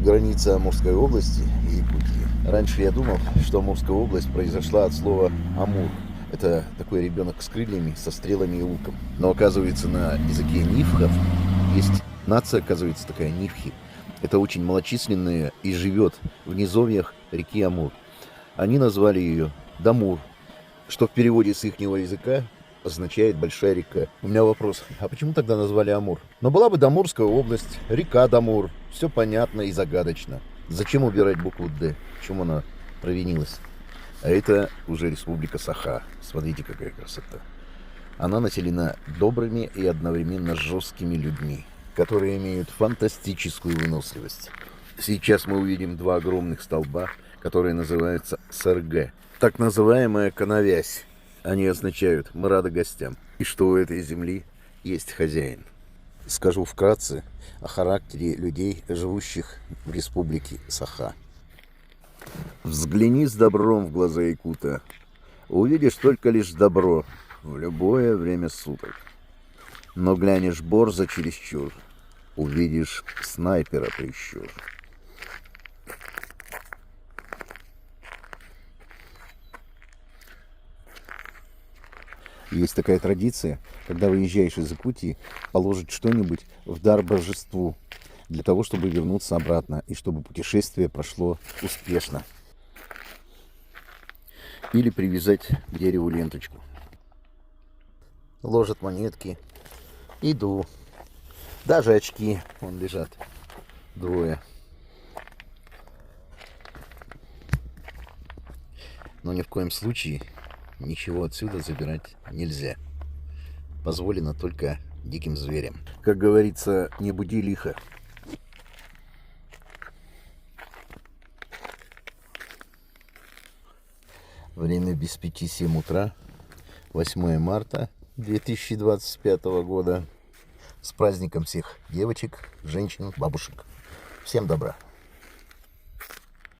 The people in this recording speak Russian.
граница Амурской области и Якутии. Раньше я думал, что Амурская область произошла от слова «амур». Это такой ребенок с крыльями, со стрелами и луком. Но оказывается, на языке нивхов есть нация, оказывается, такая нивхи. Это очень малочисленная и живет в низовьях реки Амур. Они назвали ее Дамур, что в переводе с ихнего языка означает «большая река». У меня вопрос, а почему тогда назвали Амур? Но была бы Дамурская область, река Дамур, все понятно и загадочно. Зачем убирать букву «Д»? В чем она провинилась? А это уже республика Саха. Смотрите, какая красота. Она населена добрыми и одновременно жесткими людьми, которые имеют фантастическую выносливость. Сейчас мы увидим два огромных столба, которые называются СРГ. Так называемая коновязь. Они означают «мы рады гостям» и что у этой земли есть хозяин. Скажу вкратце о характере людей, живущих в республике Саха. Взгляни с добром в глаза якута. Увидишь только лишь добро в любое время суток. Но глянешь борзо чересчур, увидишь снайпера прищур. Есть такая традиция, когда выезжаешь из Якутии, положить что-нибудь в дар божеству, для того, чтобы вернуться обратно, и чтобы путешествие прошло успешно. Или привязать к дереву ленточку. Ложат монетки. Иду. Даже очки вон лежат. Двое. Но ни в коем случае ничего отсюда забирать нельзя. Позволено только диким зверям. Как говорится, не буди лихо. Время без 5-7 утра. 8 марта 2025 года. С праздником всех девочек, женщин, бабушек. Всем добра.